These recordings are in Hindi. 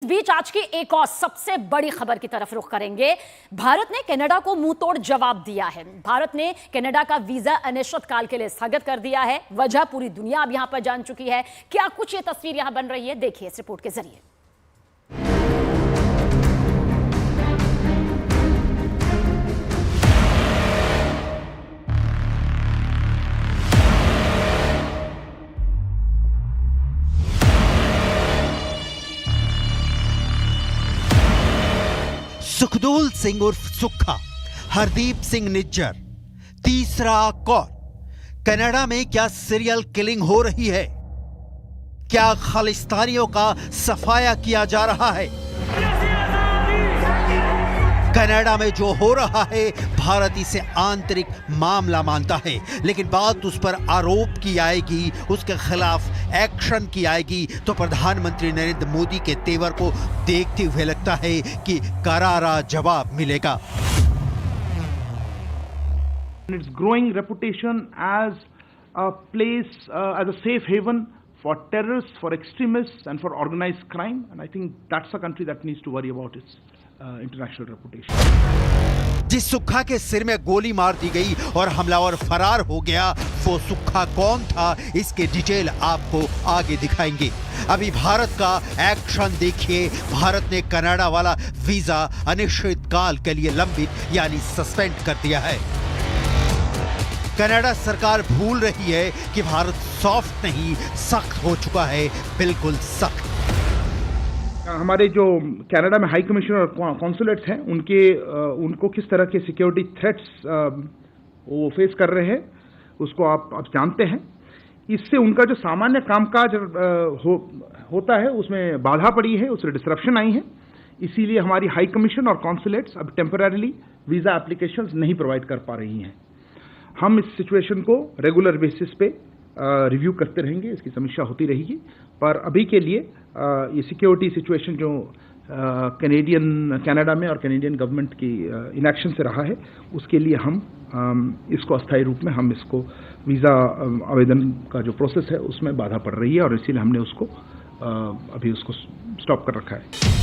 बीच आज की एक और सबसे बड़ी खबर की तरफ रुख करेंगे। भारत ने कनाडा को मुंहतोड़ जवाब दिया है। भारत ने कनाडा का वीजा अनिश्चितकाल के लिए स्थगित कर दिया है। वजह पूरी दुनिया अब यहां पर जान चुकी है। क्या कुछ ये तस्वीर यहां बन रही है, देखिए इस रिपोर्ट के जरिए। सुखदूल सिंह उर्फ सुक्खा, हरदीप सिंह निज्जर, तीसरा कौर। कनाडा में क्या सीरियल किलिंग हो रही है? क्या खालिस्तानियों का सफाया किया जा रहा है? कनाडा में जो हो रहा है भारत इसे आंतरिक मामला मानता है, लेकिन बात उस पर आरोप की आएगी, उसके खिलाफ एक्शन की आएगी तो प्रधानमंत्री नरेंद्र मोदी के तेवर को देखते हुए लगता है कि करारा जवाब मिलेगा। Its growing reputation as a place, as a safe haven for terrorists, for extremists, and for organized crime, and I think that's a country that needs to worry about its international reputation. जिस सुक्खा के सिर में गोली मार दी गई और हमलावर फरार हो गया, वो सुक्खा कौन था, इसके डिटेल आपको आगे दिखाएंगे। अभी भारत का एक्शन देखिए। भारत ने कनाडा वाला वीजा अनिश्चितकाल के लिए लंबित यानी सस्पेंड कर दिया है। कनाडा सरकार भूल रही है कि भारत सॉफ्ट नहीं सख्त हो चुका है, बिल्कुल सख्त। हमारे जो कनाडा में हाई कमिश्नर और कॉन्सुलेट्स हैं, उनको किस तरह के सिक्योरिटी थ्रेट्स वो फेस कर रहे हैं, उसको आप जानते हैं। इससे उनका जो सामान्य कामकाज होता है उसमें बाधा पड़ी है, उसमें डिसरप्शन आई है। इसीलिए हमारी हाई कमीशन और कॉन्सुलेट्स अब टेम्पररीली वीज़ा एप्लीकेशंस नहीं प्रोवाइड कर पा रही हैं। हम इस सिचुएशन को रेगुलर बेसिस पे रिव्यू करते रहेंगे, इसकी समीक्षा होती रहेगी, पर अभी के लिए ये सिक्योरिटी सिचुएशन जो कनाडा में और कैनेडियन गवर्नमेंट की इनएक्शन से रहा है, उसके लिए हम इसको अस्थायी रूप में हम इसको वीज़ा आवेदन का जो प्रोसेस है उसमें बाधा पड़ रही है और इसीलिए हमने उसको अभी उसको स्टॉप कर रखा है।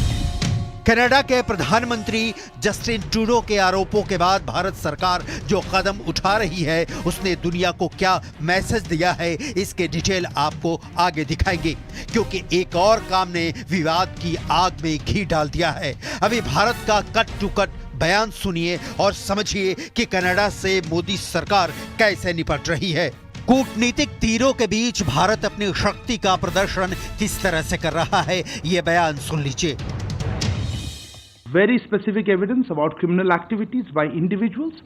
कनाडा के प्रधानमंत्री जस्टिन ट्रूडो के आरोपों के बाद भारत सरकार जो कदम उठा रही है, उसने दुनिया को क्या मैसेज दिया है, इसके डिटेल आपको आगे दिखाएंगे, क्योंकि एक और काम ने विवाद की आग में घी डाल दिया है। अभी भारत का कट टू कट बयान सुनिए और समझिए कि कनाडा से मोदी सरकार कैसे निपट रही है। कूटनीतिक तीरों के बीच भारत अपनी शक्ति का प्रदर्शन किस तरह से कर रहा है, ये बयान सुन लीजिए। Very specific evidence about criminal activities by individuals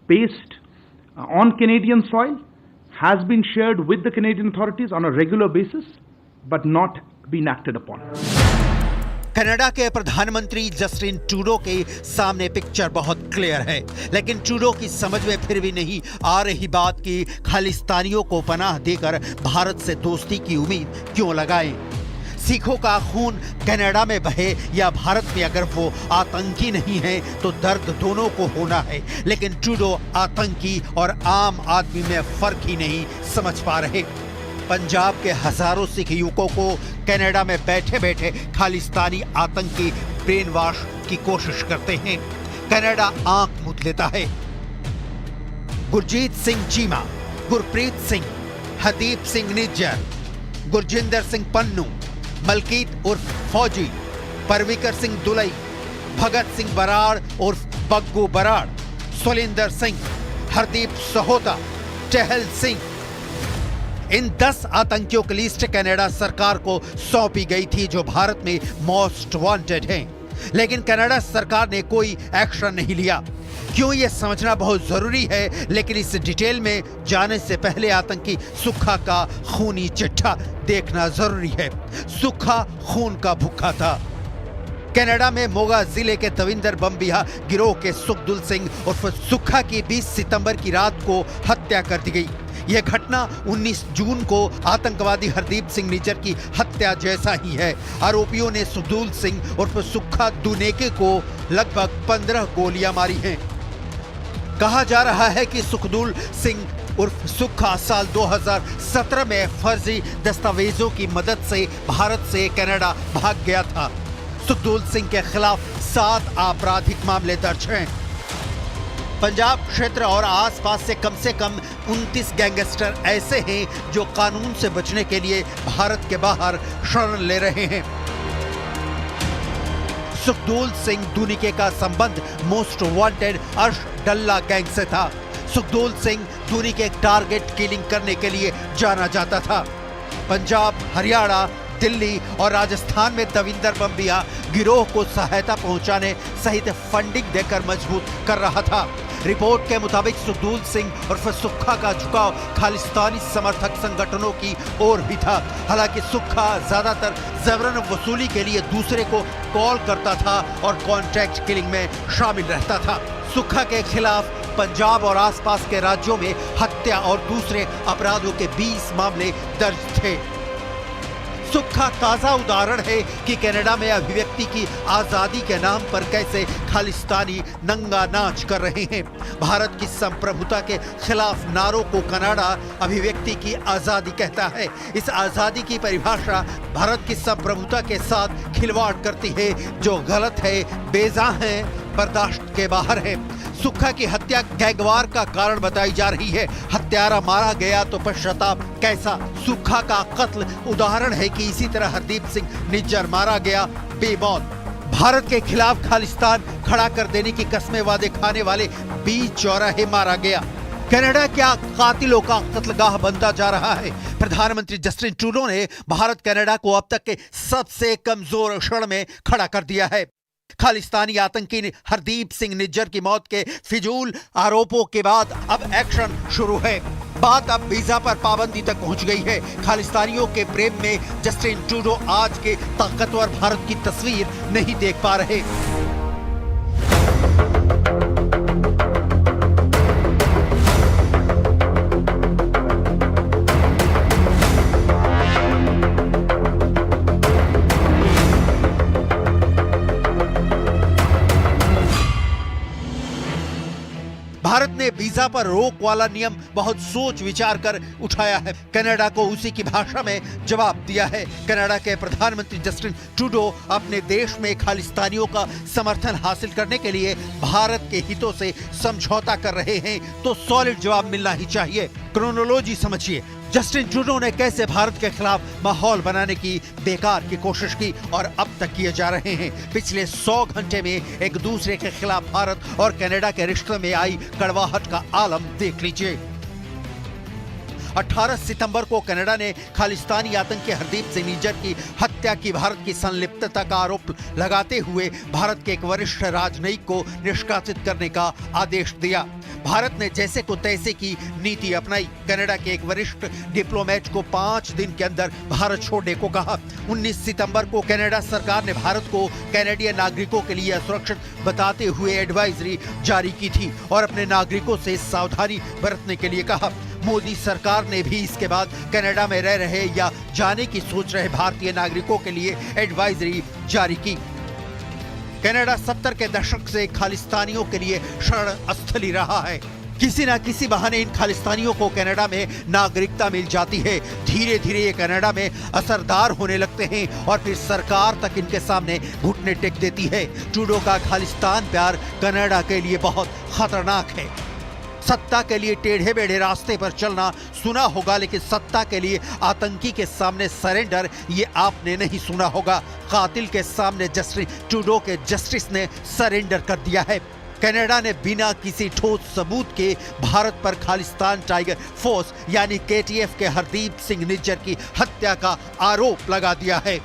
based on Canadian soil has been shared with the Canadian authorities on a regular basis, but not been acted upon. Canada के प्रधानमंत्री जस्टिन ट्रूडो के सामने पिक्चर बहुत क्लियर है, लेकिन ट्रूडो की समझ में फिर भी नहीं आ रही बात कि खालिस्तानियों को पनाह देकर भारत से दोस्ती की उम्मीद क्यों लगाएं। सिखों का खून कनाडा में बहे या भारत में, अगर वो आतंकी नहीं है तो दर्द दोनों को होना है, लेकिन ट्रूडो आतंकी और आम आदमी में फर्क ही नहीं समझ पा रहे। पंजाब के हजारों सिख युवकों को कनाडा में बैठे बैठे खालिस्तानी आतंकी ब्रेन वॉश की कोशिश करते हैं। कनाडा आंख मूंद लेता है। गुरजीत सिंह चीमा, गुरप्रीत सिंह, हरदीप सिंह निज्जर, गुरजिंदर सिंह पन्नू, मलकीत उर्फ फौजी, परविकर सिंह दुलई, भगत सिंह बराड़ उर्फ बग्गू बराड़, सोलिंदर सिंह, हरदीप सहोता, टहल सिंह, इन 10 आतंकियों की लिस्ट कनाडा सरकार को सौंपी गई थी जो भारत में मोस्ट वांटेड हैं, लेकिन कनाडा सरकार ने कोई एक्शन नहीं लिया। क्यों, ये समझना बहुत जरूरी है, लेकिन इस डिटेल में जाने से पहले आतंकी सुक्खा का खूनी चिट्ठा देखना जरूरी है। सुक्खा खून का भूखा था। कनाडा में मोगा जिले के तविंदर बमबिहा गिरोह के सुखदूल सिंह उर्फ सुक्खा की 20 सितंबर की रात को हत्या कर दी गई। यह घटना 19 जून को आतंकवादी हरदीप सिंह निज्जर की हत्या जैसा ही है। आरोपियों ने सुखदूल सिंह उर्फ सुक्खा दुनेके को लगभग 15 गोलियां मारी हैं। कहा जा रहा है कि सुखदूल सिंह उर्फ सुक्खा साल 2017 में फर्जी दस्तावेजों की मदद से भारत से कनाडा भाग गया था। सुखदूल सिंह के खिलाफ 7 आपराधिक मामले दर्ज हैं। पंजाब क्षेत्र और आसपास से कम 29 गैंगस्टर ऐसे हैं जो कानून से बचने के लिए भारत के बाहर शरण ले रहे हैं। सुखदूल सिंह दुनिके का संबंध मोस्ट वांटेड अर्श डल्ला गैंग से था। सुखदूल सिंह दुनिके टारगेट किलिंग करने के लिए जाना जाता था। पंजाब, हरियाणा, दिल्ली और राजस्थान में दविंदर बम्बिया गिरोह को सहायता पहुंचाने सहित फंडिंग देकर मजबूत कर रहा था। रिपोर्ट के मुताबिक सुखदूल सिंह उर्फ सुक्खा का झुकाव खालिस्तानी समर्थक संगठनों की ओर भी था। हालांकि सुक्खा ज्यादातर जबरन वसूली के लिए दूसरे को कॉल करता था और कॉन्ट्रैक्ट किलिंग में शामिल रहता था। सुक्खा के खिलाफ पंजाब और आसपास के राज्यों में हत्या और दूसरे अपराधों के 20 मामले दर्ज थे। सुक्खा ताजा उदाहरण है कि कनाडा में अभिव्यक्ति की आजादी के नाम पर कैसे खालिस्तानी नंगा नाच कर रहे हैं। भारत की संप्रभुता के खिलाफ नारों को कनाडा अभिव्यक्ति की आजादी कहता है। इस आजादी की परिभाषा भारत की संप्रभुता के साथ खिलवाड़ करती है, जो गलत है, बेजा है, बर्दाश्त के बाहर है। सुक्खा की हत्या गैंगवार का कारण बताई जा रही है। हत्यारा मारा गया तो पश्चाताप कैसा? सुक्खा का कत्ल उदाहरण है कि इसी तरह हरदीप सिंह निज्जर मारा गया बेमौत। भारत के खिलाफ खालिस्तान खड़ा कर देने की कस्में वादे खाने वाले 20 चौराहे मारा गया। कनाडा क्या कातिलों का कत्लगाह बनता जा रहा है? प्रधानमंत्री जस्टिन ट्रूडो ने भारत कनाडा को अब तक के सबसे कमजोर क्षण में खड़ा कर दिया है। खालिस्तानी आतंकी हरदीप सिंह निज्जर की मौत के फिजूल आरोपों के बाद अब एक्शन शुरू है। बात अब वीजा पर पाबंदी तक पहुंच गई है। खालिस्तानियों के प्रेम में जस्टिन ट्रूडो आज के ताकतवर भारत की तस्वीर नहीं देख पा रहे। भारत ने वीजा पर रोक वाला नियम बहुत सोच विचार कर उठाया है। कनाडा को उसी की भाषा में जवाब दिया है। कनाडा के प्रधानमंत्री जस्टिन ट्रूडो अपने देश में खालिस्तानियों का समर्थन हासिल करने के लिए भारत के हितों से समझौता कर रहे हैं, तो सॉलिड जवाब मिलना ही चाहिए। क्रोनोलॉजी समझिए। जस्टिन ट्रूडो ने कैसे भारत के खिलाफ माहौल बनाने की बेकार की कोशिश की और अब तक किए जा रहे हैं। पिछले 100 घंटे में एक दूसरे के खिलाफ भारत और कनाडा के रिश्ते में आई कड़वाहट का आलम देख लीजिए। 18 सितंबर को कनाडा ने खालिस्तानी आतंकी हरदीप सिंह निज्जर की हत्या की भारत की संलिप्तता का आरोप लगाते हुए भारत के एक वरिष्ठ राजनयिक को निष्कासित करने का आदेश दिया। भारत ने जैसे को तैसे की नीति अपनाई। कनाडा के एक वरिष्ठ डिप्लोमेट को 5 दिन के अंदर भारत छोड़ने को कहा। 19 सितंबर को कनाडा सरकार ने भारत को कैनेडियन नागरिकों के लिए असुरक्षित बताते हुए एडवाइजरी जारी की थी और अपने नागरिकों से सावधानी बरतने के लिए कहा। मोदी सरकार ने भी इसके बाद कनाडा में रह रहे या जाने की सोच रहे भारतीय नागरिकों के लिए एडवाइजरी जारी की। कनाडा 70 के दशक से खालिस्तानियों के लिए शरण स्थली रहा है। किसी न किसी बहाने इन खालिस्तानियों को कनाडा में नागरिकता मिल जाती है। धीरे धीरे ये कनाडा में असरदार होने लगते हैं और फिर सरकार तक इनके सामने घुटने टेक देती है। ट्रूडो का खालिस्तान प्यार कनाडा के लिए बहुत खतरनाक है। सत्ता के लिए टेढ़े बेढ़े रास्ते पर चलना सुना होगा, लेकिन सत्ता के लिए आतंकी के सामने सरेंडर ये आपने नहीं सुना होगा। कातिल के सामने जस्टिस ट्रूडो के जस्टिस ने सरेंडर कर दिया है। कनाडा ने बिना किसी ठोस सबूत के भारत पर खालिस्तान टाइगर फोर्स यानी KTF के हरदीप सिंह निज्जर की हत्या का आरोप लगा दिया है।